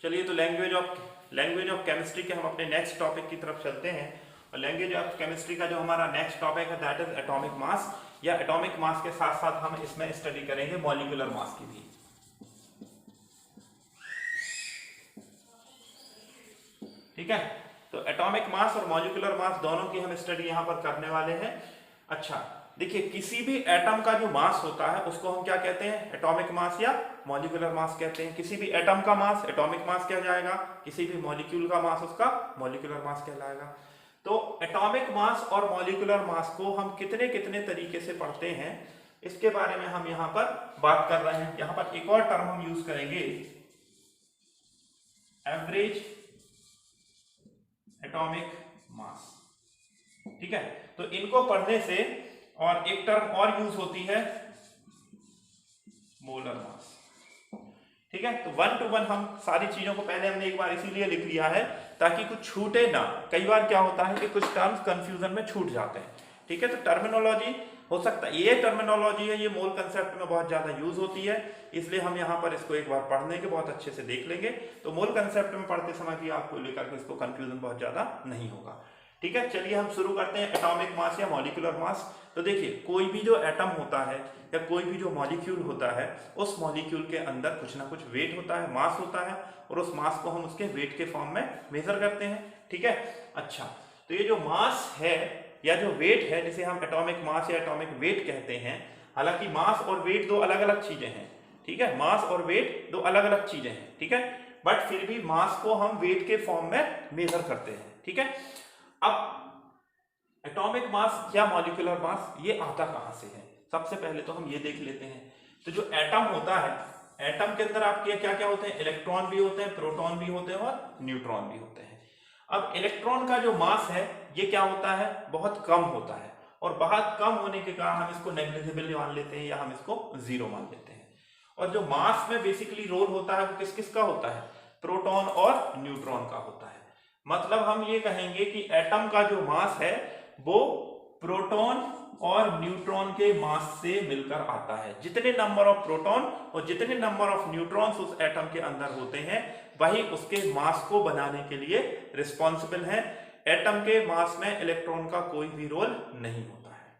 चलिए तो language of chemistry के हम अपने नेक्स्ट टॉपिक की तरफ चलते हैं। और लैंग्वेज ऑफ केमिस्ट्री का जो हमारा नेक्स्ट टॉपिक है दैट इज एटॉमिक मास, या एटॉमिक मास के साथ साथ हम इसमें स्टडी करेंगे मॉलिक्यूलर मास की भी। ठीक है, तो एटॉमिक मास और मॉलिक्यूलर मास दोनों की हम स्टडी यहां पर करने वाले हैं। अच्छा देखिए, किसी भी एटम का जो मास होता है उसको हम क्या कहते हैं, एटॉमिक मास या मॉलिक्यूलर मास कहते हैं। किसी भी एटम का मास एटॉमिक मास कहा जाएगा, किसी भी मॉलिक्यूल का मास उसका मॉलिक्यूलर मास कहलाएगा। तो एटॉमिक मास और मॉलिक्यूलर मास को हम कितने कितने तरीके से पढ़ते हैं इसके बारे में हम यहां पर बात कर रहे हैं। यहां पर एक और टर्म हम यूज करेंगे, एवरेज एटॉमिक मास। ठीक है, तो इनको पढ़ने से और एक टर्म और यूज होती है मोलर मास। ठीक है, तो 1 to 1 हम सारी चीजों को पहले हमने एक बार इसीलिए लिख लिया है ताकि कुछ छूटे ना। कई बार क्या होता है कि कुछ टर्म्स कंफ्यूजन में छूट जाते हैं। ठीक है, तो टर्मिनोलॉजी हो सकता है, ये टर्मिनोलॉजी है ये मोल कंसेप्ट में बहुत ज्यादा यूज होती है, इसलिए हम यहाँ पर इसको एक बार पढ़ लेंगे, बहुत अच्छे से देख लेंगे। तो मोल कंसेप्ट में पढ़ते समय भी आपको लेकर के इसको कंफ्यूजन बहुत ज्यादा नहीं होगा। ठीक है, चलिए हम शुरू करते हैं एटॉमिक मास या मॉलिक्यूलर मास। तो देखिए, कोई भी जो एटम होता है या कोई भी जो मॉलिक्यूल होता है, उस मॉलिक्यूल के अंदर कुछ ना कुछ वेट होता है, मास होता है, और उस मास को हम उसके वेट के फॉर्म में मेजर करते हैं। ठीक है, अच्छा तो ये जो मास है या जो वेट है जिसे हम एटॉमिक मास या एटॉमिक वेट कहते हैं, हालांकि मास और वेट दो अलग अलग चीजें हैं। ठीक है, मास और वेट दो अलग अलग चीजें हैं। ठीक है, बट फिर भी मास को हम वेट के फॉर्म में मेजर करते हैं। ठीक है, अब एटॉमिक मास या मॉलिक्यूलर मास ये आता कहां से है, सबसे पहले तो हम ये देख लेते हैं। तो जो एटम होता है, एटम के अंदर आपके क्या क्या होते हैं, इलेक्ट्रॉन भी होते हैं, प्रोटॉन भी होते हैं और न्यूट्रॉन भी होते हैं। अब इलेक्ट्रॉन का जो मास है ये क्या होता है, बहुत कम होता है, और बहुत कम होने के कारण हम इसको नेग्लिजिबल मान लेते हैं या हम इसको जीरो मान लेते हैं। और जो मास में बेसिकली रोल होता है वो किस किस का होता है, प्रोटॉन और न्यूट्रॉन का होता है। मतलब हम ये कहेंगे कि एटम का जो मास है वो प्रोटॉन और न्यूट्रॉन के मास से मिलकर आता है। जितने नंबर ऑफ प्रोटॉन और जितने नंबर ऑफ न्यूट्रॉन्स उस एटम के अंदर होते हैं वही उसके मास को बनाने के लिए रिस्पॉन्सिबल है। एटम के मास में इलेक्ट्रॉन का कोई भी रोल नहीं होता है।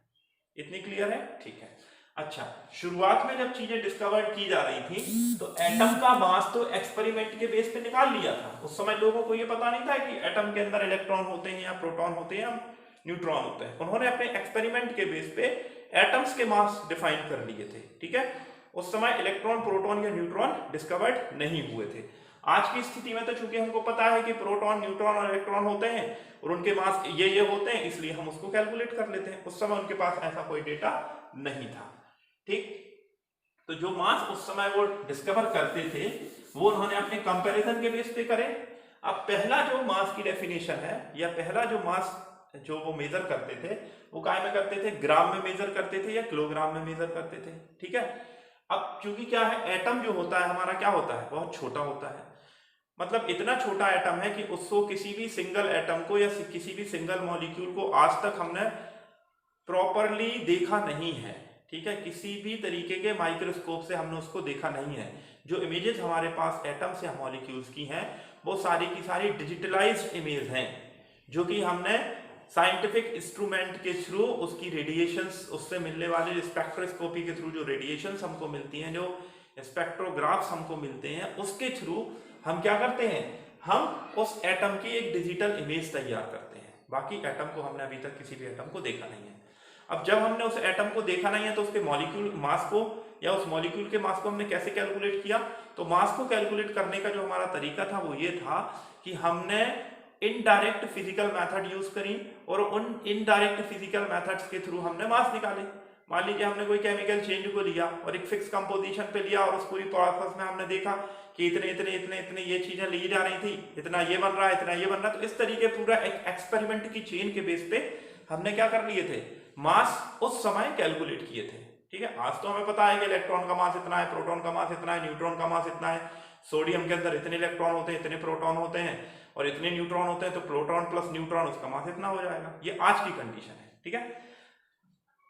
इतनी क्लियर है? ठीक है। अच्छा, शुरुआत में जब चीजें डिस्कवर की जा रही थी तो एटम का मास तो एक्सपेरिमेंट के बेस पे निकाल लिया था। उस समय लोगों को यह पता नहीं था कि एटम के अंदर इलेक्ट्रॉन होते हैं या प्रोटॉन होते हैं या न्यूट्रॉन होते हैं। उन्होंने अपने एक्सपेरिमेंट के बेस पे एटम्स के मास डिफाइन कर लिए थे। ठीक है, उस समय इलेक्ट्रॉन, प्रोटॉन या न्यूट्रॉन डिस्कवर्ड नहीं हुए थे। आज की स्थिति में तो चूंकि हमको पता है कि प्रोटॉन, न्यूट्रॉन और इलेक्ट्रॉन होते हैं और उनके मास ये होते हैं, इसलिए हम उसको कैलकुलेट कर लेते हैं। उस समय उनके पास ऐसा कोई डेटा नहीं था। ठीक, तो जो मास उस समय वो डिस्कवर करते थे वो उन्होंने अपने कंपैरिजन के बेस पे करे। अब पहला जो मास की डेफिनेशन है या पहला जो मास जो वो मेजर करते थे वो काय में करते थे, ग्राम में मेजर करते थे या किलोग्राम में मेजर करते थे। ठीक है, अब चूंकि क्या है, एटम जो होता है हमारा क्या होता है, बहुत छोटा होता है। मतलब इतना छोटा एटम है कि उसको किसी भी सिंगल एटम को या किसी भी सिंगल मॉलिक्यूल को आज तक हमने प्रॉपरली देखा नहीं है। ठीक है, किसी भी तरीके के माइक्रोस्कोप से हमने उसको देखा नहीं है। जो इमेजेस हमारे पास एटम्स या मॉलिक्यूल्स की हैं वो सारी की सारी डिजिटलाइज्ड इमेज हैं, जो कि हमने साइंटिफिक इंस्ट्रूमेंट के थ्रू उसकी रेडिएशंस, उससे मिलने वाले स्पेक्ट्रोस्कोपी के थ्रू जो रेडिएशंस हमको मिलती हैं, जो स्पेक्ट्रोग्राफ्स हमको मिलते हैं, उसके थ्रू हम क्या करते हैं, हम उस एटम की एक डिजिटल इमेज तैयार करते हैं। बाकी एटम को हमने अभी तक किसी भी एटम को देखा नहीं है। अब जब हमने उस एटम को देखा नहीं है तो उसके मॉलिक्यूल मास को या उस मॉलिक्यूल के मास को हमने कैसे कैलकुलेट किया, तो मास को कैलकुलेट करने का जो हमारा तरीका था वो ये था कि हमने इनडायरेक्ट फिजिकल मेथड यूज करी और उन इनडायरेक्ट फिजिकल मेथड्स के थ्रू हमने मास निकाले। मान लीजिए हमने कोई केमिकल चेंज को लिया और एक फिक्स कंपोजिशन पे लिया और उस पूरी प्रोसेस में हमने देखा कि इतने इतने इतने इतने ये चीजें ली जा रही थी, इतना ये बन रहा है, इतना ये बन रहा है। तो इस तरीके पूरा एक एक्सपेरिमेंट की चेन के बेस पे हमने क्या कर लिए थे, मास उस समय कैलकुलेट किए थे। ठीक है, आज तो हमें पता है कि इलेक्ट्रॉन का मास इतना है, प्रोटॉन का मास इतना है, न्यूट्रॉन का मास इतना है, सोडियम के अंदर इतने इलेक्ट्रॉन होते हैं, इतने प्रोटॉन होते हैं और इतने न्यूट्रॉन होते हैं, तो प्रोटॉन प्लस न्यूट्रॉन उसका मास इतना हो जाएगा। ये आज की कंडीशन है। ठीक है,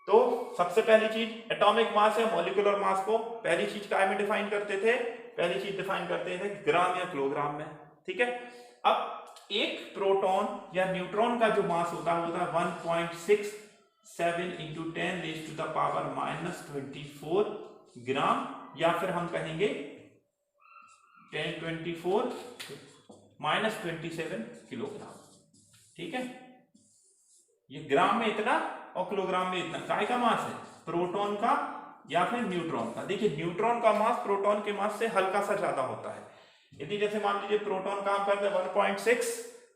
तो सबसे पहली चीज एटॉमिक मास या मॉलिक्यूलर मास को पहली चीज काय में डिफाइन करते थे, पहली चीज डिफाइन करते हैं ग्राम या किलोग्राम में, ठीक है। अब एक प्रोटॉन या न्यूट्रॉन का जो मास होता है 1.67 into 10 raise to the power -24 gram, या फिर हम कहेंगे 1024 -27 किलोग्राम, ठीक है। ये ग्राम में इतना और किलोग्राम में इतना, काय का मास है, प्रोटॉन का या फिर न्यूट्रॉन का। देखिए न्यूट्रॉन का मास प्रोटॉन के मास से हल्का सा ज्यादा होता है। यदि जैसे मान लीजिए प्रोटॉन का हम कहते हैं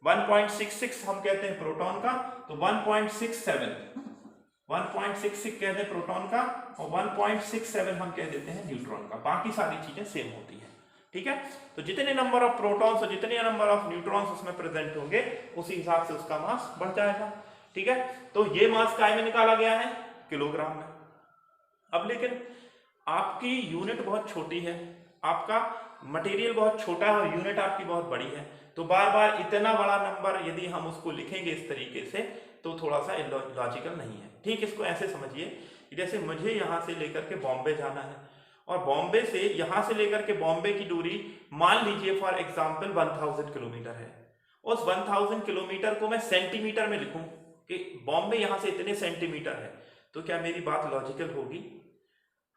1.66 हम कहते हैं प्रोटॉन का, तो 1.66 कहते हैं प्रोटॉन का और 1.67 हम कह देते हैं न्यूट्रॉन का। बाकी सारी चीजें सेम होती है, ठीक है। तो जितने नंबर ऑफ प्रोटॉन्स और जितने नंबर ऑफ न्यूट्रॉन्स उसमें प्रेजेंट होंगे उसी हिसाब से उसका मास बढ़ जाएगा, ठीक है। तो ये मास काय में निकाला गया है, किलोग्राम में। अब लेकिन आपकी यूनिट बहुत छोटी है, आपका मटेरियल बहुत छोटा है और यूनिट आपकी बहुत बड़ी है, तो बार बार इतना बड़ा नंबर यदि हम उसको लिखेंगे इस तरीके से तो थोड़ा सा लॉजिकल नहीं है। ठीक, इसको ऐसे समझिए, जैसे मुझे यहाँ से लेकर के बॉम्बे जाना है और बॉम्बे से यहाँ से लेकर के बॉम्बे की दूरी मान लीजिए फॉर एग्जाम्पल 1000 किलोमीटर है। उस 1000 किलोमीटर को मैं सेंटीमीटर में लिखूं कि बॉम्बे यहाँ से इतने सेंटीमीटर है, तो क्या मेरी बात लॉजिकल होगी?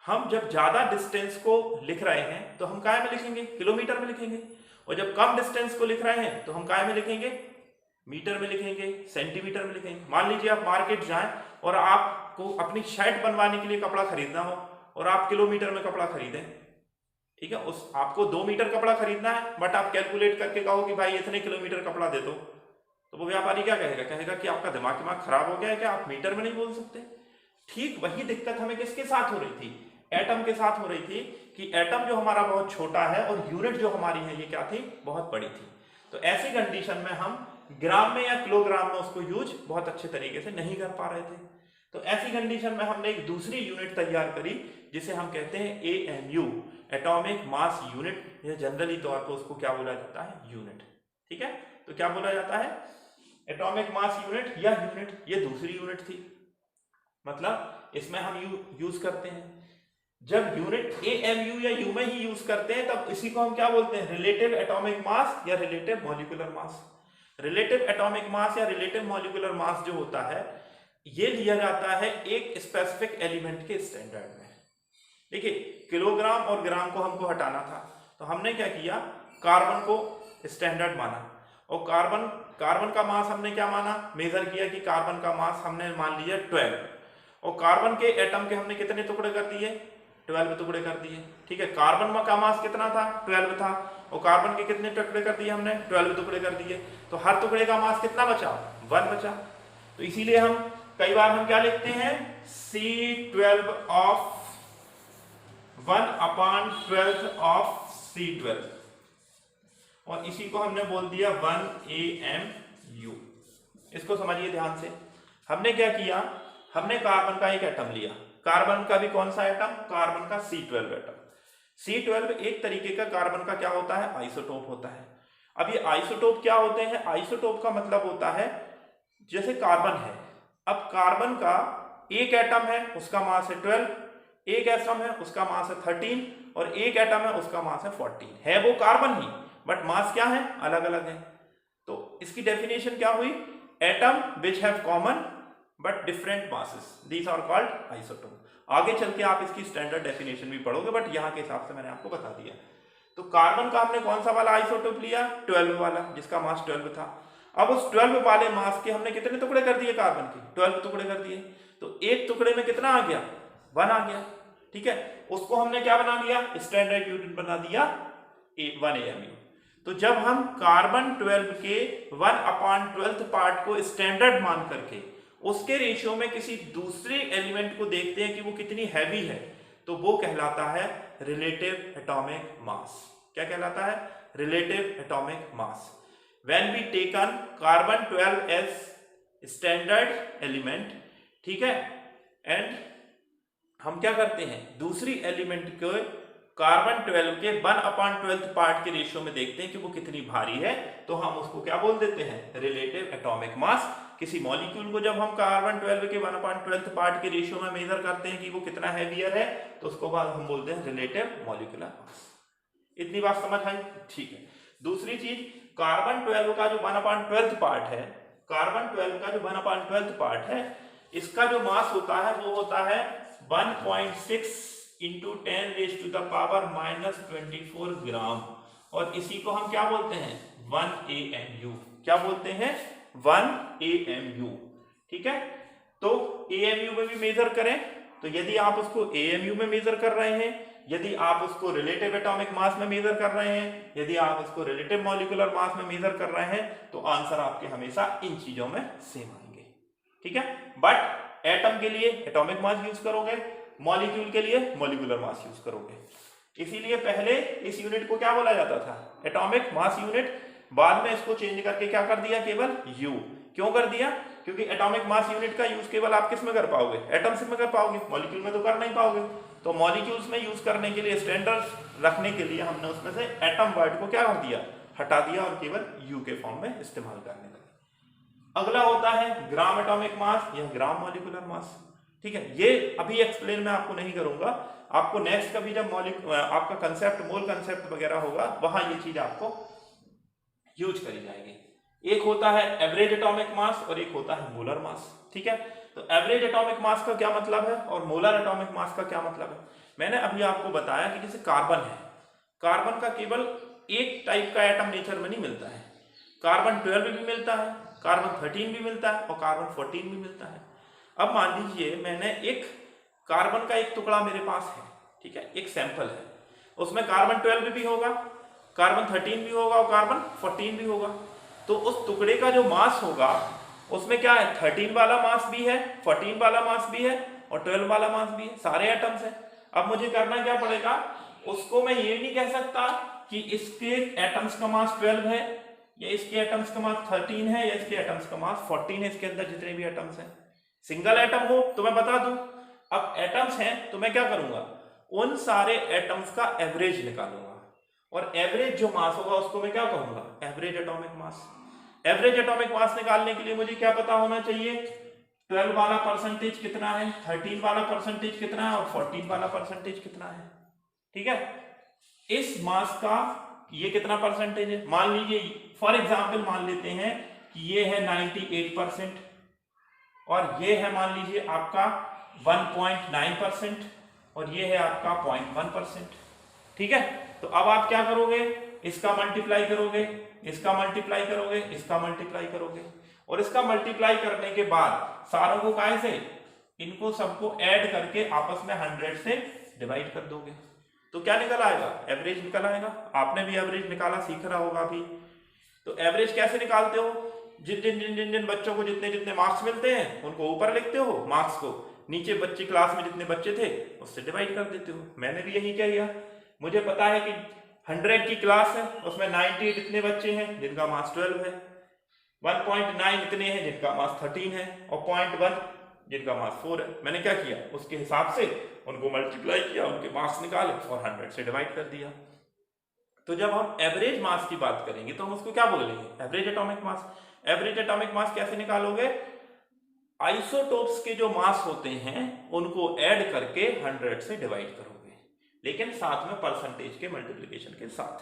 हम जब ज्यादा डिस्टेंस को लिख रहे हैं तो हम काय में लिखेंगे, किलोमीटर में लिखेंगे, और जब कम डिस्टेंस को लिख रहे हैं तो हम काय में लिखेंगे, मीटर में लिखेंगे, सेंटीमीटर में लिखेंगे। मान लीजिए आप मार्केट जाएं और आपको अपनी शर्ट बनवाने के लिए कपड़ा खरीदना हो और आप किलोमीटर में कपड़ा खरीदें, ठीक है। उस आपको 2 मीटर कपड़ा खरीदना है बट आप कैलकुलेट करके कहो कि भाई इतने किलोमीटर कपड़ा दे दो, तो वो व्यापारी क्या कहेगा, कहेगा कि आपका दिमाग खराब हो गया है क्या, आप मीटर में नहीं बोल सकते। ठीक वही दिक्कत हमें किसके साथ हो रही थी, एटम के साथ हो रही थी कि एटम जो हमारा बहुत छोटा है और यूनिट जो हमारी है ये क्या थी, बहुत बड़ी थी। तो ऐसी कंडीशन में हम ग्राम में या किलोग्राम में उसको यूज बहुत अच्छे तरीके से नहीं कर पा रहे थे। तो ऐसी कंडीशन में हमने एक दूसरी यूनिट तैयार करी जिसे हम कहते हैं AMU, एटॉमिक मास यूनिट, या जनरली तौर पर उसको क्या बोला जाता है, यूनिट, ठीक है। तो क्या बोला जाता है, एटॉमिक मास यूनिट या यूनिट, ये दूसरी यूनिट थी। मतलब इसमें हम यूज करते हैं, जब यूनिट AMU या U में ही यूज करते हैं तब इसी को हम क्या बोलते हैं, रिलेटिव एटॉमिक मास या relative molecular mass. Relative atomic मास या रिलेटिव मॉलिक्यूलर मास जो होता है ये लिया जाता है एक स्पेसिफिक एलिमेंट के स्टैंडर्ड में। देखिए किलोग्राम और ग्राम को हमको हटाना था, तो हमने क्या किया, कार्बन को स्टैंडर्ड माना और कार्बन का मास हमने क्या माना, मेजर किया कि कार्बन का मास हमने मान लिया 12, और कार्बन के एटम के हमने कितने टुकड़े कर दिए, 12 टुकड़े कर दिए, ठीक है। कार्बन का मास कितना था, 12 था, और कार्बन के कितने टुकड़े कर दिए हमने, 12 टुकड़े कर दिए, तो हर टुकड़े का मास कितना बचा, 1 बचा। तो इसीलिए हम कई बार हम क्या लिखते हैं, C12 ऑफ 1/12 ऑफ C12, और इसी को हमने बोल दिया 1AMU। इसको समझिए ध्यान से, हमने क्या किया, हमने कार्बन का एक एटम लिया, कार्बन का भी कौन सा एटम, कार्बन का C12 एटम। C12 एक तरीके का कार्बन का क्या होता है, आइसोटोप होता है। अब ये आइसोटोप क्या होते हैं, आइसोटोप का मतलब होता है जैसे कार्बन है, अब कार्बन का एक एटम है उसका मास है 12, एक एटम है उसका मास है 13, और एक एटम है उसका मास है 14, है वो कार्बन ही बट मास क्या है, अलग अलग है। तो इसकी डेफिनेशन क्या हुई, atom which have common but different masses, these are called isotope. आगे चल के आप इसकी स्टैंडर्ड डेफिनेशन भी पढ़ोगे बट यहाँ के हिसाब से मैंने आपको बता दिया। तो कार्बन का हमने कौन सा वाला आइसोटोप लिया, 12 वाला, जिसका मास 12 था। अब उस 12 वाले मास के हमने कितने टुकड़े कर दिए, कार्बन के 12 टुकड़े कर दिए, तो एक टुकड़े में कितना आ गया, 1 आ गया, ठीक है। उसको हमने क्या बना दिया, स्टैंडर्ड यूनिट बना दिया 1AMU। तो जब हम कार्बन 12 के 1/12 पार्ट को स्टैंडर्ड मान करके उसके रेशियो में किसी दूसरे एलिमेंट को देखते हैं कि वो कितनी हैवी है, तो वो कहलाता है रिलेटिव एटॉमिक मास। क्या कहलाता है, relative atomic mass. When we taken carbon 12 as standard element, ठीक है, एंड हम क्या करते हैं, दूसरी एलिमेंट को कार्बन 12 के 1/12 पार्ट के रेशियो में देखते हैं कि वो कितनी भारी है, तो हम उसको क्या बोल देते हैं, रिलेटिव एटॉमिक मास। किसी मॉलिक्यूल को जब हम कार्बन 12 के 1/12 पार्ट के रेशियो में मेजर करते हैं कि वो कितना हैवियर है, तो उसको बाद हम बोलते हैं रिलेटिव मॉलिक्यूलर मास। इतनी बात समझ आई? ठीक है। दूसरी चीज, कार्बन 12 का जो 1/12 पार्ट है, कार्बन 12 का जो 1/12 पार्ट है, इसका जो मास होता है वो होता है 1.6 इंटू 10⁻⁻24 ग्राम, और इसी को हम क्या बोलते हैं? 1 AMU। क्या बोलते हैं? 1 AMU। ठीक है। तो AMU में भी मेजर करें, तो यदि आप उसको AMU में मेजर कर रहे हैं, यदि आप उसको रिलेटिव एटॉमिक मास में मेजर कर रहे हैं, यदि आप उसको रिलेटिव मॉलिक्यूलर मास में मेजर कर रहे हैं, तो आंसर आपके हमेशा इन चीजों में सेम आएंगे। ठीक है। बट एटम के लिए एटॉमिक मास यूज करोगे, मॉलिक्यूल के लिए मॉलिक्यूलर मास यूज करोगे। इसीलिए पहले इस यूनिट को क्या बोला जाता था? Atomic mass unit. बाद में इसको चेंज करके क्या कर दिया? केवल यू। क्यों कर दिया? क्योंकि एटॉमिक मास यूनिट का यूज केवल आप किस में कर पाओगे? एटम्स में कर पाओगे, मॉलिक्यूल में तो कर नहीं पाओगे। तो मॉलिक्यूल्स में यूज करने के लिए, स्टैंडर्ड रखने के लिए हमने उसमें से एटम वर्ड को क्या कर दिया? हटा दिया, और केवल यू के फॉर्म में इस्तेमाल करने लगे। अगला होता है ग्राम एटॉमिक मास या ग्राम मॉलिक्यूलर मास। ठीक है। ये अभी एक्सप्लेन मैं आपको नहीं करूंगा, आपको नेक्स्ट कभी जब आपका कंसेप्ट, मोल कंसेप्ट वगैरह होगा, वहां ये चीज आपको यूज करी जाएगी। एक होता है एवरेज एटॉमिक मास और एक होता है मोलर मास। ठीक है। तो एवरेज एटॉमिक मास का क्या मतलब है और मोलर एटॉमिक मास का क्या मतलब है? मैंने अभी आपको बताया कि जैसे कार्बन है, कार्बन का केवल एक टाइप का एटम नेचर में नहीं मिलता है, कार्बन 12 भी मिलता है, कार्बन 13 भी मिलता है और कार्बन 14 भी मिलता है। अब मान लीजिए मैंने एक कार्बन का एक टुकड़ा मेरे पास है, ठीक है, एक सैंपल है, उसमें कार्बन 12 भी होगा, कार्बन 13 भी होगा और कार्बन 14 भी होगा। तो उस टुकड़े का जो मास होगा उसमें क्या है? 13 वाला मास भी है, 14 वाला मास भी है और 12 वाला मास भी है, सारे एटम्स हैं। अब मुझे करना क्या पड़ेगा? उसको मैं ये नहीं कह सकता कि इसके एटम्स का मास 12 है या इसके एटम्स का मास 13 है या इसके एटम्स का मास 14 है, इसके अंदर जितने भी एटम्स हैं। सिंगल एटम हो तो मैं बता दूं। अब एटम्स हैं तो मैं क्या करूंगा? उन सारे एटम्स का एवरेज निकालूंगा, और एवरेज जो मास होगा उसको मैं क्या कहूंगा? एवरेज एटॉमिक मास। एवरेज एटॉमिक मास निकालने के लिए मुझे क्या पता होना चाहिए? 12 वाला परसेंटेज कितना है, 13 वाला परसेंटेज कितना है और 14 वाला परसेंटेज कितना है। ठीक है। इस मास का ये कितना परसेंटेज है? मान लीजिए फॉर एग्जाम्पल मान लेते हैं कि ये है 98% और ये है मान लीजिए आपका 1.9% और ये है आपका 0.1%। ठीक है। तो अब आप क्या करोगे? इसका मल्टीप्लाई करोगे, इसका मल्टीप्लाई करोगे, इसका मल्टीप्लाई करोगे, और इसका मल्टीप्लाई करने के बाद सारों को कैसे, इनको सबको ऐड करके आपस में 100 से डिवाइड कर दोगे, तो क्या निकल आएगा? एवरेज निकल आएगा। आपने भी एवरेज निकाला सीख रहा होगा अभी। तो एवरेज कैसे निकालते हो? जिन बच्चों को जितने जितने मार्क्स मिलते हैं उनको ऊपर लिखते हो, मार्क्स को नीचे बच्चे क्लास में जितने बच्चे थे उससे डिवाइड कर देते हो। मैंने भी यही किया। मुझे पता है कि 100 की क्लास है, उसमें 90 इतने बच्चे हैं जिनका मार्क्स 12 है, 1.9 इतने हैं जिनका मार्क्स 13 है और 0.1 जिनका मार्क्स 4 है। मैंने क्या किया? उसके हिसाब से उनको मल्टीप्लाई किया, उनके मार्क्स निकाले और 100 से डिवाइड कर दिया। तो जब हम एवरेज मास की बात करेंगे तो हम उसको क्या बोलेंगे? एवरेज एटॉमिक मास। एवरेज एटॉमिक मास कैसे निकालोगे? आइसोटोप्स के जो मास होते हैं उनको ऐड करके 100 से डिवाइड करोगे, लेकिन साथ में परसेंटेज के मल्टीप्लिकेशन के साथ।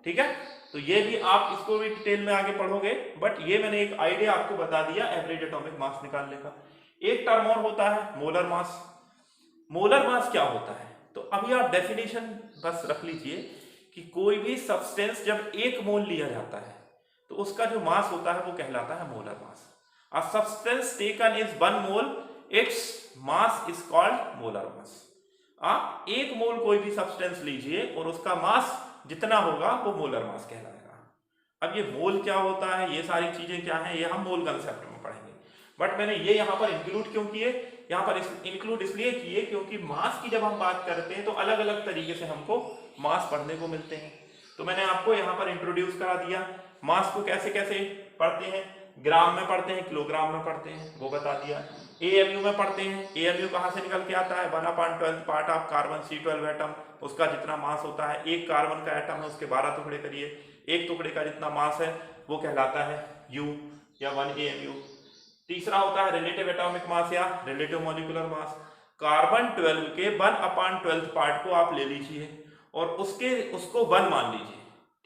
ठीक है। तो ये भी आप इसको भी डिटेल में आगे पढ़ोगे, बट ये मैंने एक आइडिया आपको बता दिया एवरेज एटॉमिक मास निकालने का। एक टर्म और होता है मोलर मास। मोलर मास क्या होता है? तो अभी आप डेफिनेशन बस रख लीजिए कि कोई भी सब्सटेंस जब 1 मोल लिया जाता है तो उसका जो मास होता है वो कहलाता है molar mass. A substance taken is 1 mole, its mass is called molar mass। आप 1 मोल कोई भी सब्सटेंस लीजिए और उसका मास जितना होगा वो मोलर मास कहलाएगा। अब ये मोल क्या होता है, ये सारी चीजें क्या हैं, ये हम मोल कंसेप्ट में पढ़ेंगे, बट मैंने ये यहाँ पर इंक्लूड क्यों किए? यहाँ पर इंक्लूड इसलिए किए क्योंकि मास की जब हम बात करते हैं तो अलग अलग तरीके से हमको मास पढ़ने को मिलते हैं। तो मैंने आपको यहाँ पर इंट्रोड्यूस करा दिया मास को कैसे कैसे पढ़ते हैं। ग्राम में पढ़ते हैं, किलोग्राम में पढ़ते हैं, वो बता दिया। एएमयू में पढ़ते हैं, एएमयू कहाँ से निकल के आता है? 1/12 part of carbon C12 atom, उसका जितना मास होता है, एक कार्बन का एटम है उसके 12 टुकड़े करिए, एक टुकड़े का जितना मास है वो कहलाता है U या 1 AMU। तीसरा होता है रिलेटिव एटॉमिक मास या रिलेटिव मॉलिक्यूलर मास। कार्बन 12 के 1/12 पार्ट को आप ले लीजिए और उसको 1 मान लीजिए,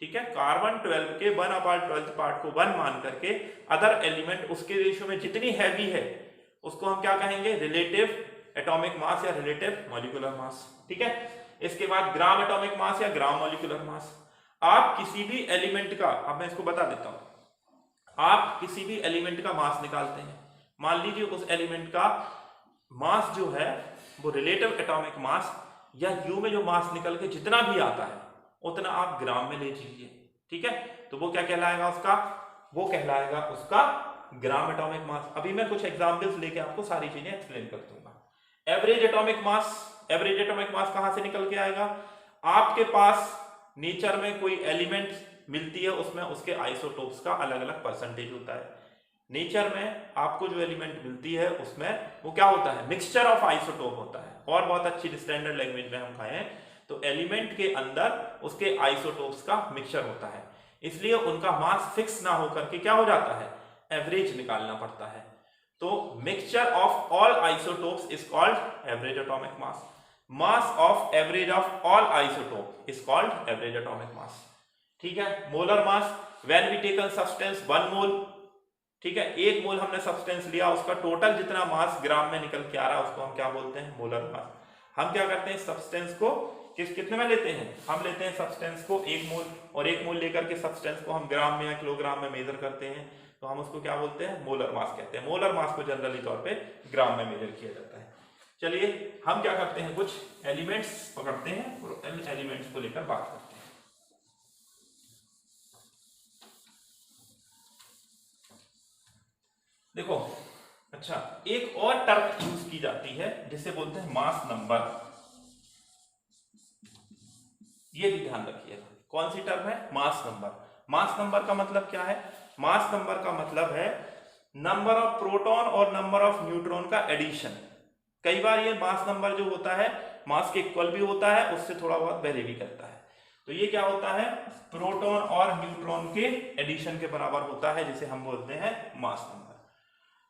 ठीक है। कार्बन 12 के 1/12 पार्ट को 1 मान करके अदर एलिमेंट उसके रेशियो में जितनी हैवी है उसको हम क्या कहेंगे, रिलेटिव एटॉमिक मास या रिलेटिव मॉलिक्यूलर मास, ठीक है। इसके बाद ग्राम एटॉमिक मास या ग्राम मॉलिक्यूलर मास। आप किसी भी एलिमेंट का, अब मैं इसको बता देता हूं, आप किसी भी एलिमेंट का मास निकालते हैं, मान लीजिए उस एलिमेंट का मास जो है वो रिलेटिव एटॉमिक मास या यू में जो मास निकल के जितना भी आता है उतना आप ग्राम में ले लीजिए, ठीक है। तो वो क्या कहलाएगा उसका, वो कहलाएगा उसका ग्राम एटॉमिक मास। अभी मैं कुछ एग्जांपल्स लेके आपको सारी चीजें एक्सप्लेन कर दूंगा। एवरेज एटॉमिक मास, एवरेज एटॉमिक मास कहां से निकल के आएगा, आपके पास नेचर में कोई एलिमेंट मिलती है उसमें उसके आइसोटोप्स का अलग अलग परसेंटेज होता है। नेचर में आपको जो एलिमेंट मिलती है उसमें वो क्या होता है, मिक्सचर ऑफ आइसोटोप होता है। और बहुत अच्छी स्टैंडर्ड लैंग्वेज में हम कहें तो एलिमेंट के अंदर उसके आइसोटोप्स का मिक्सचर होता है, इसलिए उनका मास फिक्स ना होकर के क्या हो जाता है, एवरेज निकालना पड़ता है। तो mixture of all isotopes is called average atomic mass. Mass of average of all isotope is called average atomic mass, ठीक है। Molar mass, when we taken substance 1 mole, ठीक है, 1 मोल हमने सब्सटेंस लिया, उसका टोटल जितना मास ग्राम में निकल के आ रहा है उसको हम क्या बोलते हैं, मोलर मास। हम क्या करते हैं, सब्सटेंस को कितने में लेते हैं, हम लेते हैं सब्सटेंस को 1 मोल, और 1 मोल लेकर के सब्सटेंस को हम ग्राम में या किलोग्राम में मेजर करते हैं, तो हम उसको क्या बोलते हैं, मोलर मास कहते हैं। मोलर मास को जनरली तौर पे ग्राम में मेजर किया जाता है। चलिए हम क्या करते हैं, कुछ एलिमेंट्स पकड़ते हैं और एलिमेंट्स को लेकर बात करते हैं। देखो, अच्छा, एक और टर्म यूज की जाती है जिसे बोलते हैं मास नंबर। ये भी ध्यान रखिएगा, कौन सी टर्म है, मास नंबर। मास नंबर का मतलब क्या है, मास नंबर का मतलब है नंबर ऑफ प्रोटॉन और नंबर ऑफ न्यूट्रॉन का एडिशन। कई बार ये मास नंबर जो होता है मास के इक्वल भी होता है, उससे थोड़ा बहुत वेरी भी करता है। तो ये क्या होता है, प्रोटॉन और न्यूट्रॉन के एडिशन के बराबर होता है, जिसे हम बोलते हैं मास नंबर।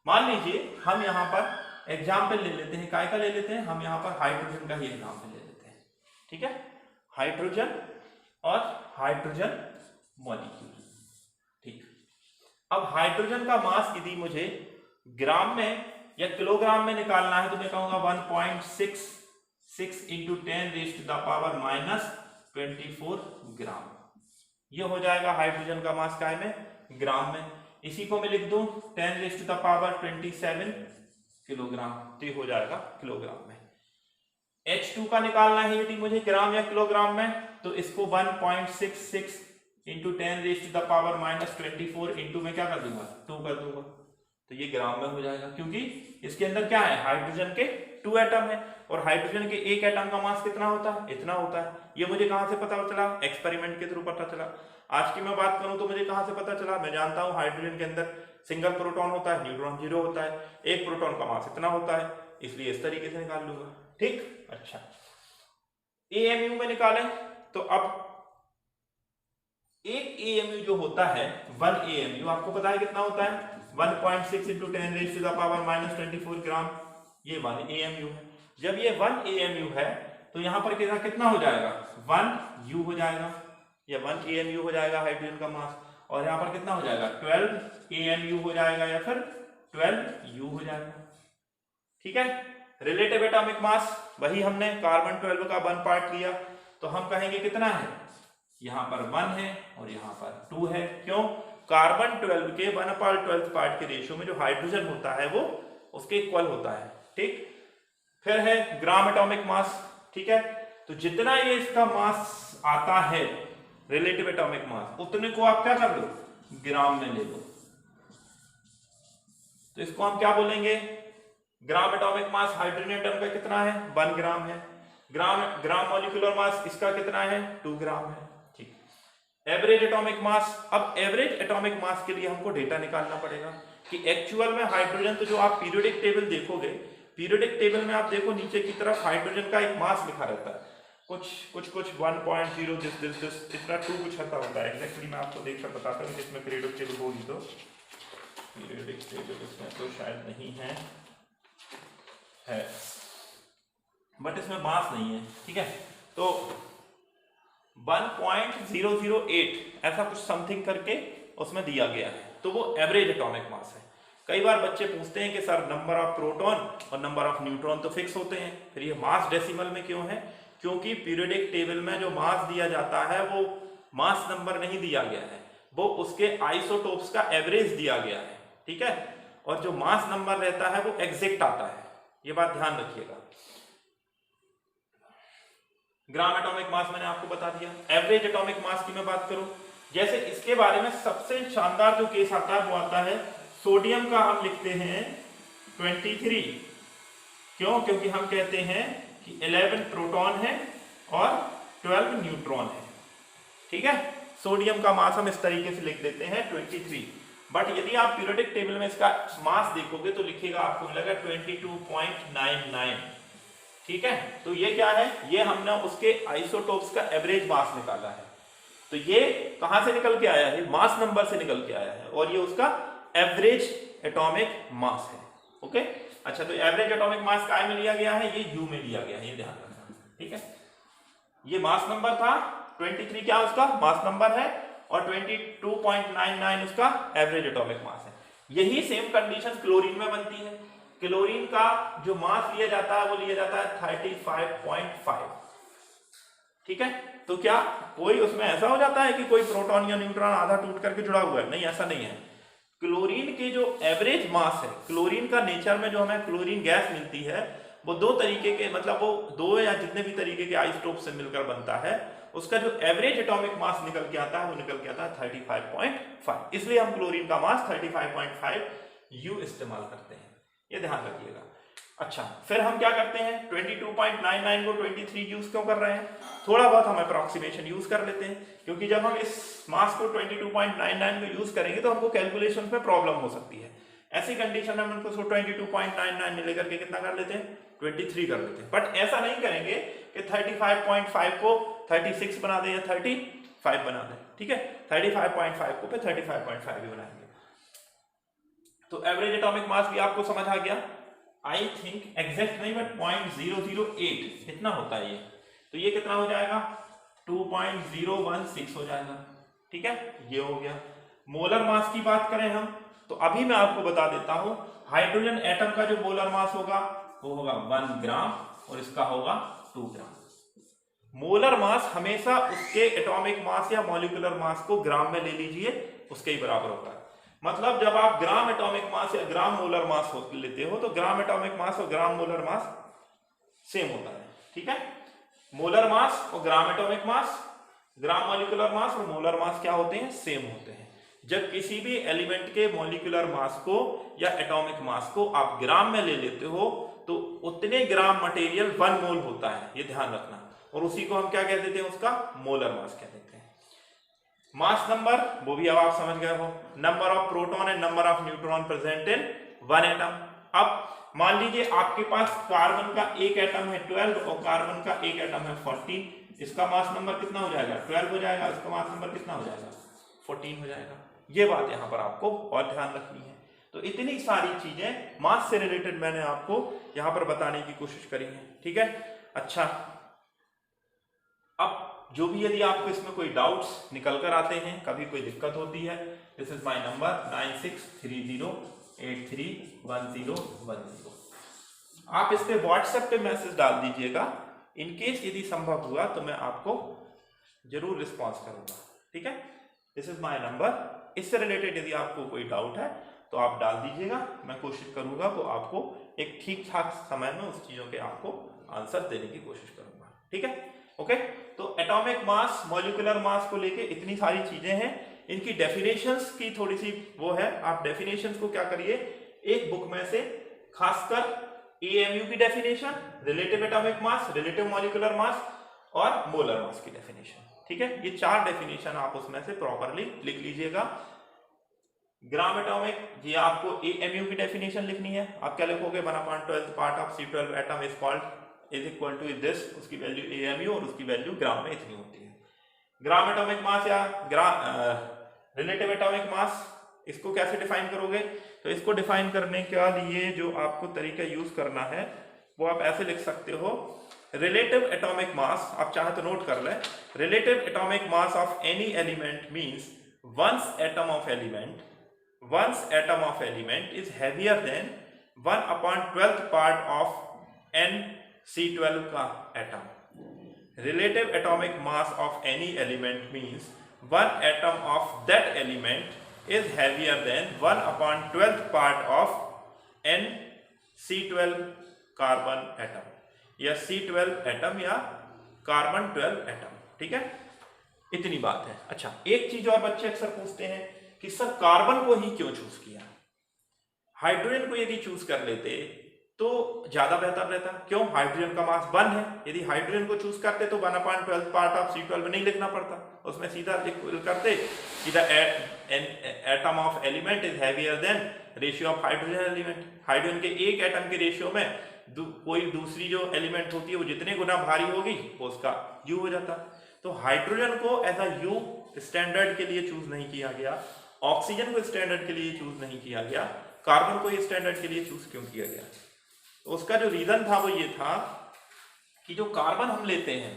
मान लीजिए हम यहाँ पर एग्जाम्पल ले लेते हैं, काय का ले लेते हैं, हम यहाँ पर हाइड्रोजन का ही एग्जाम्पल ले लेते हैं, ठीक है। हाइड्रोजन और हाइड्रोजन मॉलिक्यूल, ठीक। अब हाइड्रोजन का मास यदि मुझे ग्राम में या किलोग्राम में निकालना है तो मैं कहूंगा 1.66 इंटू 10⁻⁻24 ग्राम। ये हो जाएगा हाइड्रोजन का मास काय में, ग्राम में। इसी को मैं लिख दूं 10⁻27 किलोग्राम, तो ये हो जाएगा किलोग्राम में। H2 का निकालना है यदि मुझे ग्राम या किलोग्राम में, तो इसको 1.66 इंटू 10⁻⁻24 इंटू में क्या कर दूंगा, 2 कर दूंगा, तो ये ग्राम में हो जाएगा। क्योंकि इसके अंदर क्या है, हाइड्रोजन के 2 एटम है, और हाइड्रोजन के एक एटम का मास कितना होता है, इतना होता है। ये मुझे कहां से पता चला, एक्सपेरिमेंट के थ्रू पता चला। आज की मैं बात करूं तो मुझे कहां से पता चला, मैं जानता हूं हाइड्रोजन के अंदर सिंगल प्रोटॉन होता है, न्यूट्रॉन 0 होता है, एक प्रोटॉन का मास इतना होता है, इसलिए इस तरीके से निकाल लूंगा, ठीक। अच्छा, एएमयू में निकालें तो अब एक एएमयू जो होता है 1 एएमयू, आपको पता है कितना होता है, 1.6 इंटू 10⁻⁻24 ग्राम, ये 1 एएमयू है। जब ये 1 एएमयू है तो यहां पर कितना हो जाएगा, 1 यू हो जाएगा, या 1 एएमयू हो जाएगा हाइड्रोजन का मास, और यहां पर कितना हो जाएगा, 12 एएमयू हो जाएगा, या फिर 12 यू हो जाएगा, ठीक है। रिलेटिव एटॉमिक मास वही हमने कार्बन 12 का 1 पार्ट लिया, तो हम कहेंगे कितना है, यहां पर 1 है और यहां पर 2 है। क्यों, कार्बन 12 के 1/12 पार्ट के रेशियो में जो हाइड्रोजन होता है वो उसके इक्वल होता है, ठीक। फिर है ग्राम एटॉमिक मास, ठीक है। तो जितना ये इसका मास आता है रिलेटिव एटॉमिक मास, उतने को आप क्या कर लो, ग्राम में ले लो, तो इसको हम क्या बोलेंगे, gram atomic mass hydrogen atom का कितना है, 1 ग्राम है। ग्राम मॉलिक्यूलर मास इसका कितना है, 2 ग्राम है, ठीक। एवरेज एटॉमिक मास, अब एवरेज एटॉमिक मास के लिए हमको डेटा निकालना पड़ेगा कि एक्चुअल में हाइड्रोजन, तो जो आप पीरियोडिक टेबल देखोगे, पीरियोडिक टेबल में आप देखो नीचे की तरफ हाइड्रोजन का एक मास लिखा रहता है, कुछ 1.0 दिस इतना 2 कुछ ऐसा होता है। एक्चुअली मैं आपको देखकर बताता हूँ, इसमें पीरियोडिक टेबल होगी तो, पीरियोडिक टेबल इसमें तो शायद नहीं है, बट इसमें मास नहीं है, ठीक है। तो 1.008 ऐसा कुछ समथिंग करके उसमें दिया गया है, तो वो एवरेज एटॉमिक मास है। कई बार बच्चे पूछते हैं कि सर नंबर ऑफ प्रोटॉन और नंबर ऑफ न्यूट्रॉन तो फिक्स होते हैं, फिर ये मास डेसिमल में क्यों है? क्योंकि पीरियोडिक टेबल में जो मास दिया जाता है वो मास नंबर नहीं दिया गया है, वो उसके आइसोटोप्स का एवरेज दिया गया है, ठीक है। और जो मास नंबर रहता है वो एग्जैक्ट आता है, ये बात ध्यान रखिएगा। ग्राम एटॉमिक मास मैंने आपको बता दिया। एवरेज एटॉमिक मास की मैं बात करूं, जैसे इसके बारे में सबसे शानदार जो केस आता है वो आता है सोडियम का, हम लिखते हैं 23। क्यों? क्योंकि हम कहते हैं कि 11 प्रोटॉन है और 12 न्यूट्रॉन है, ठीक है। सोडियम का मास हम इस तरीके से लिख देते हैं 23, बट यदि आप पीरियोडिक टेबल में इसका मास देखोगे तो लिखेगा, आपको मिलेगा 22.99, ठीक है। तो ये क्या है? ये हमने उसके आइसोटोप्स का एवरेज मास निकाला है। तो ये कहां से निकल के आया है? मास नंबर से निकल के आया है, और ये उसका एवरेज एटॉमिक मास है, ओके। अच्छा, तो एवरेज एटॉमिक मास काय में लिया गया है? ये यू में लिया गया है, ये ध्यान रखना, ठीक है। ये मास नंबर था 23, क्या उसका मास नंबर है, और 22.99 उसका एवरेज एटॉमिक मास है। यही सेम कंडीशन क्लोरीन में बनती है। क्लोरीन का जो मास लिया जाता है वो लिया जाता है 35.5, ठीक है। तो क्या कोई उसमें ऐसा हो जाता है कि कोई प्रोटॉन या न्यूट्रॉन आधा टूट करके जुड़ा हुआ है? नहीं, ऐसा नहीं है। क्लोरीन के जो एवरेज मास है, क्लोरीन का नेचर में जो हमें क्लोरीन गैस मिलती है वो दो तरीके के, मतलब वो दो या जितने भी तरीके के आइसोटोप से मिलकर बनता है, उसका जो एवरेज एटॉमिक मास निकल के आता है वो निकल के आता है 35.5। इसलिए हम क्लोरीन का मास 35.5 यू इस्तेमाल करते हैं, ये ध्यान रखिएगा। अच्छा, फिर हम क्या करते हैं? 22.99 को 23 यूज क्यों कर रहे हैं? थोड़ा बहुत हम अप्रॉक्सीमेशन यूज कर लेते हैं, क्योंकि जब हम इस मास को 22.99 को यूज करेंगे तो हमको कैलकुलेशन में प्रॉब्लम हो सकती है। ऐसी कंडीशन में हम उसको 22.99 में लेकर के कितना कर लेते हैं? 23 कर लेते हैं। बट ऐसा नहीं करेंगे कि 35.5 को 36 बना दें या 35 बना दें, ठीक है। 35.5 को पे 35.5 भी बनाएंगे। तो एवरेज एटॉमिक मास भी आपको समझ आ गया, आई थिंक एग्जैक्ट नहीं बट 0.008 इतना होता है ये। तो ये कितना हो जाएगा? 2.016 हो जाएगा, ठीक है। ये हो गया। मोलर मास की बात करें हम, तो अभी मैं आपको बता देता हूं, हाइड्रोजन एटम का जो मोलर मास होगा वो होगा 1 ग्राम और इसका होगा 2 ग्राम। मोलर मास हमेशा उसके एटॉमिक मास या मॉलिक्यूलर मास को ग्राम में ले लीजिए, उसके ही बराबर होता है। मतलब जब आप ग्राम एटॉमिक मास या ग्राम मोलर मास लेते हो तो ग्राम एटॉमिक मास और ग्राम मोलर मास सेम होता है, ठीक है। मोलर मास और gram atomic mass, gram molecular mass और मोलर मास क्या होते हैं? सेम होते हैं। जब किसी भी एलिमेंट के मॉलिक्यूलर मास को या एटॉमिक मास को आप ग्राम में ले लेते हो तो उतने ग्राम मटेरियल 1 मोल होता है, ये ध्यान रखना। और उसी को हम क्या कह देते हैं? उसका मोलर मास कह देते हैं। मास नंबर वो भी अब आप समझ गए हो, number of proton and number of neutron present in 1 atom. अब मान लीजिए आपके पास कार्बन का एक एटम है 12 और कार्बन का एक एटम है 14, इसका मास नंबर कितना हो जाएगा? 12 हो जाएगा, इसका मास नंबर कितना हो जाएगा? 14 हो जाएगा। ये बात यहां पर आपको और ध्यान रखनी है। तो इतनी सारी चीजें मास से रिलेटेड मैंने आपको यहां पर बताने की कोशिश करी है, ठीक है। अच्छा, अब जो भी यदि आपको इसमें कोई डाउट्स निकल कर आते हैं, कभी कोई दिक्कत होती है, दिस इज माय नंबर 9630831010। आप इस पे व्हाट्सएप पे मैसेज डाल दीजिएगा। इनकेस यदि संभव हुआ तो मैं आपको जरूर रिस्पॉन्स करूंगा, ठीक है। This is my number. इससे रिलेटेड यदि आपको कोई डाउट है तो आप डाल दीजिएगा, मैं कोशिश करूंगा तो आपको एक ठीक ठाक समय में उस चीजों के आपको आंसर देने की कोशिश करूंगा, ठीक है। ओके, तो एटॉमिक मास, मॉलिक्यूलर मास को लेके इतनी सारी चीजें हैं। इनकी डेफिनेशंस की थोड़ी सी वो है, आप डेफिनेशंस को क्या करिए, एक बुक में से खासकर एएमयू की डेफिनेशन, रिलेटिव एटॉमिक मास, रिलेटिव मॉलिक्यूलर मास और मोलर मास की डेफिनेशन, ठीक है। ये 4 डेफिनेशन आप उसमें से प्रॉपरली लिख लीजिएगा। ग्राम एटॉमिक, ये आपको एएमयू की डेफिनेशन लिखनी है। आप क्या लिखोगे? 1/12 part of C12 atom is called is equal to this, उसकी वैल्यू एएमयू और उसकी वैल्यू ग्राम में इतनी होती है। ग्राम एटॉमिक मास या रिलेटिव एटॉमिक मास, इसको कैसे डिफाइन करोगे? तो इसको डिफाइन करने के लिए जो आपको तरीका यूज करना है वो आप ऐसे लिख सकते हो रिलेटिव एटॉमिक मास, आप चाहे तो नोट कर लें, relative atomic mass of any element means once atom of element is heavier than 1/12th part of NC12 का atom. Relative atomic mass of any element means one atom of that element is heavier than 1/12th part of NC12 carbon atom या C12 atom या carbon 12 atom. ठीक है, इतनी बात है. अच्छा, एक चीज और बच्चे अक्सर पूछते हैं कि सर कार्बन को ही क्यों चूज किया, हाइड्रोजन को यदि चूज कर लेते तो ज्यादा बेहतर रहता. क्यों? हाइड्रोजन का मास 1 है, यदि हाइड्रोजन को चूज करते तो 1/12 पार्ट ऑफ C12 नहीं लिखना पड़ता, उसमें सीधा करते कि the atom of element is heavier than ratio of hydrogen element. Hydrogen के एक एटम के रेशियो में कोई दूसरी जो एलिमेंट होती है वो जितने गुना भारी होगी वो उसका U हो जाता. तो हाइड्रोजन को एज अ U स्टैंडर्ड के लिए चूज नहीं किया गया, ऑक्सीजन को स्टैंडर्ड के लिए चूज नहीं किया गया, कार्बन को स्टैंडर्ड के लिए चूज क्यों किया गया? तो उसका जो रीजन था वो ये था कि जो कार्बन हम लेते हैं,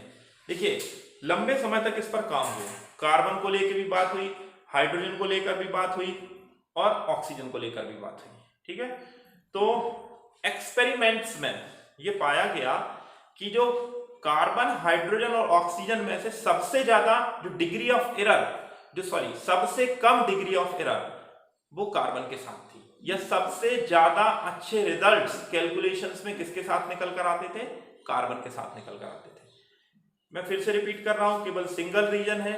देखिए लंबे समय तक इस पर काम हुआ, कार्बन को लेकर भी बात हुई, हाइड्रोजन को लेकर भी बात हुई और ऑक्सीजन को लेकर भी बात हुई. ठीक है, तो एक्सपेरिमेंट्स में ये पाया गया कि जो कार्बन, हाइड्रोजन और ऑक्सीजन में से सबसे ज्यादा जो डिग्री ऑफ एरर, सबसे कम डिग्री ऑफ एरर वो कार्बन के साथ थी, या सबसे ज्यादा अच्छे रिजल्ट्स कैलकुलेशंस में किसके साथ निकल कर आते थे? कार्बन के साथ निकल कर आते थे. मैं फिर से रिपीट कर रहा हूं, केवल सिंगल रीजन है,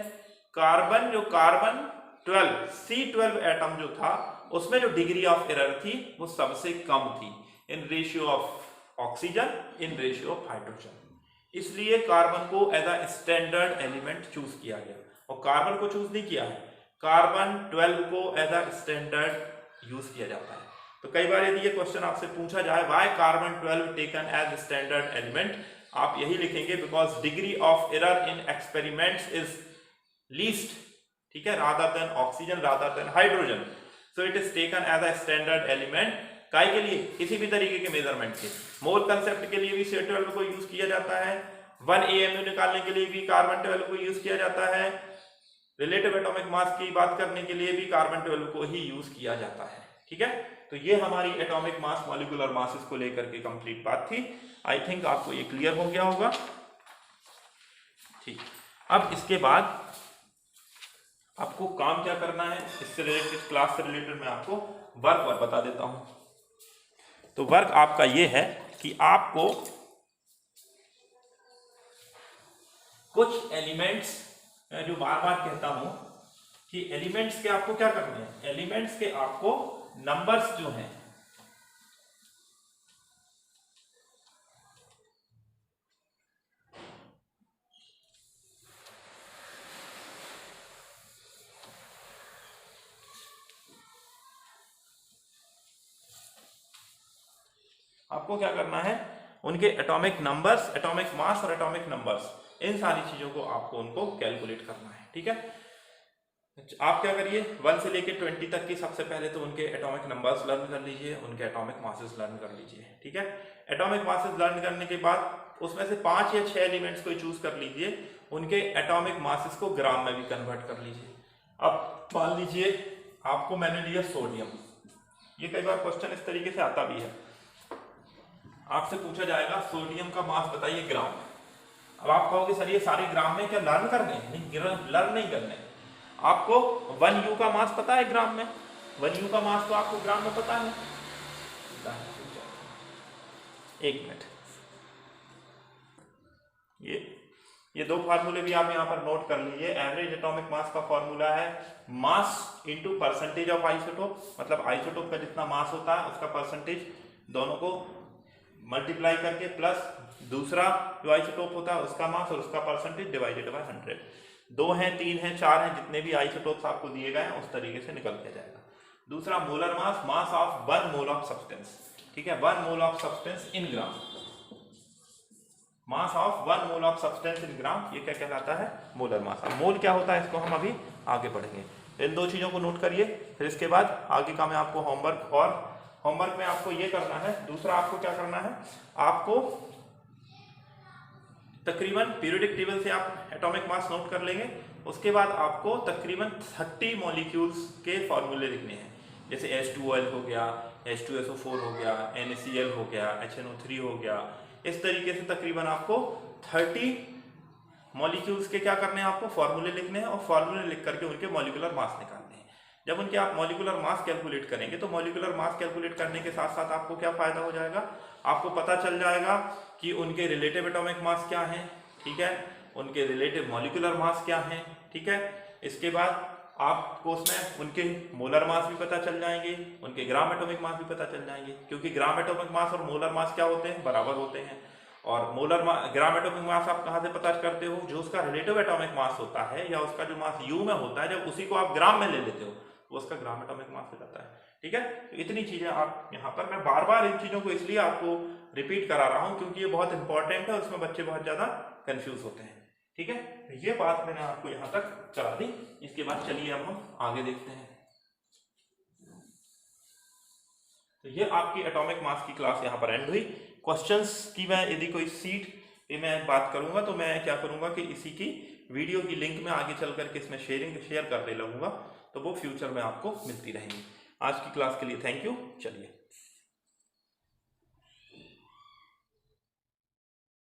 कार्बन, जो कार्बन 12 C12 एटम जो था उसमें जो डिग्री ऑफ एरर थी वो सबसे कम थी in ratio of oxygen, in ratio of hydrogen. इसलिए कार्बन को as a standard element choose किया गया, और कार्बन को चूज नहीं किया है, कार्बन 12 को एज अ स्टैंडर्ड यूज किया जाता है. तो कई बार यदि ये क्वेश्चन आपसे पूछा जाए why carbon 12 taken as standard element, आप यही लिखेंगे because degree of error in experiments is least, ठीक है, rather than oxygen, rather than hydrogen, so it is taken as a standard element. काय के लिए? किसी भी तरीके के मेजरमेंट के, मोल कंसेप्ट के लिए भी C12 को यूज किया जाता है, 1 AMU निकालने के लिए भी कार्बन 12 को यूज किया जाता है, रिलेटिव एटॉमिक मास की बात करने के लिए भी कार्बन 12 को ही यूज किया जाता है. ठीक है, तो ये हमारी एटॉमिक मास, मॉलिक्यूलर मासेस को लेकर के कंप्लीट बात थी. आई थिंक आपको ये क्लियर हो गया होगा. ठीक, अब इसके बाद आपको काम क्या करना है, इससे रिलेटेड, क्लास से रिलेटेड मैं आपको वर्क बता देता हूं. तो वर्क आपका ये है कि आपको कुछ एलिमेंट्स, मैं जो बार बार कहता हूं कि एलिमेंट्स के आपको क्या करने हैं, एलिमेंट्स के आपको नंबर्स जो हैं आपको क्या करना है, उनके एटॉमिक नंबर्स, एटॉमिक मास और एटॉमिक नंबर्स, इन सारी चीजों को आपको उनको कैलकुलेट करना है. ठीक है, आप क्या करिए, 1 से लेके 20 तक की सबसे पहले तो उनके एटॉमिक नंबर्स लर्न कर लीजिए, उनके एटॉमिक मासेस लर्न कर लीजिए. ठीक है, एटॉमिक मासेस लर्न करने के बाद उसमें से 5 या 6 एलिमेंट्स को चूज कर लीजिए, उनके एटॉमिक मासेस को ग्राम में भी कन्वर्ट कर लीजिए. अब मान लीजिए आपको मैंने लिया सोडियम, ये कई बार क्वेश्चन इस तरीके से आता भी है, आपसे पूछा जाएगा सोडियम का मास बताइए ग्राम में. अब आप कहोगे सर ये सारे ग्राम में क्या लर्न करने हैं? नहीं, लर्न नहीं करने. आपको 1 U का मास पता है ग्राम में, 1 U का मास तो आपको ग्राम में पता है. एक मिनट, ये दो फार्मूले भी आप यहां पर नोट कर लीजिए. एवरेज एटॉमिक मास का फॉर्मूला है mass into percentage of isotope, मतलब आइसोटोप का जितना मास होता है उसका परसेंटेज दोनों को मल्टीप्लाई करके, प्लस दूसरा जो आइसोटोप होता है उसका मास और उसका परसेंटेज डिवाइडेड बाय 100. 2 हैं, 3 हैं, 4 हैं, जितने भी आइसोटोप्स आपको दिए गए हैं उस तरीके से निकल के जाएगा. दूसरा molar mass, mass of 1 mole of substance. ठीक है, 1 mole of substance in gram, mass of 1 mole of substance in gram, ये क्या कहलाता है? Molar mass. अब मोल क्या होता है इसको हम अभी आगे पढ़ेंगे. इन दो चीजों को नोट करिए, फिर इसके बाद आगे का मैं आपको होमवर्क, और होमवर्क में आपको ये करना है, दूसरा आपको क्या करना है, आपको तकरीबन पीरियोडिक टेबल से आप एटॉमिक मास नोट कर लेंगे। उसके बाद आपको तकरीबन 30 मॉलिक्यूल्स के फॉर्मूले लिखने हैं, जैसे H2O हो गया, H2SO4 हो गया, NaCl हो गया, HNO3 हो गया। इस तरीके से तकरीबन आपको 30 मॉलिक्यूल्स के क्या करने हैं, आपको फॉर्मूले लिखने हैं और फॉर्मूले लिख करके उनके मॉलिक्यूलर मास निकालने हैं। जब उनके आप मॉलिक्यूलर मास कैलकुलेट करेंगे तो मॉलिक्यूलर मास कैलकुलेट करने के साथ साथ आपको क्या फायदा हो जाएगा, आपको पता चल जाएगा कि उनके रिलेटिव एटॉमिक मास क्या है, ठीक है, उनके रिलेटिव मॉलिक्यूलर मास क्या है, ठीक है। इसके बाद आपको उसमें उनके मोलर मास भी पता चल जाएंगे, उनके ग्राम एटॉमिक मास भी पता चल जाएंगे, क्योंकि ग्राम एटॉमिक मास और मोलर मास क्या होते हैं, बराबर होते हैं। और ग्राम एटॉमिक मास आप कहाँ से पता करते हो, जो उसका रिलेटिव एटॉमिक मास होता है या उसका जो मास यू में होता है, जब उसी को आप ग्राम में ले लेते हो तो उसका ग्राम एटॉमिक मास हो जाता है, ठीक है। तो इतनी चीजें आप यहाँ पर, मैं बार बार इन चीजों को इसलिए आपको रिपीट करा रहा हूँ क्योंकि ये बहुत इंपॉर्टेंट है, उसमें बच्चे बहुत ज्यादा कंफ्यूज होते हैं, ठीक है। ये बात मैंने आपको यहाँ तक करा दी। इसके बाद चलिए अब हम आगे देखते हैं। तो ये आपकी एटॉमिक मास की क्लास यहाँ पर एंड हुई। क्वेश्चंस की मैं यदि कोई सीट पे मैं बात करूंगा तो मैं क्या करूंगा कि इसी की वीडियो की लिंक में आगे चल करके इसमें शेयर करने लगूंगा, तो वो फ्यूचर में आपको मिलती रहेंगी। आज की क्लास के लिए थैंक यू। चलिए।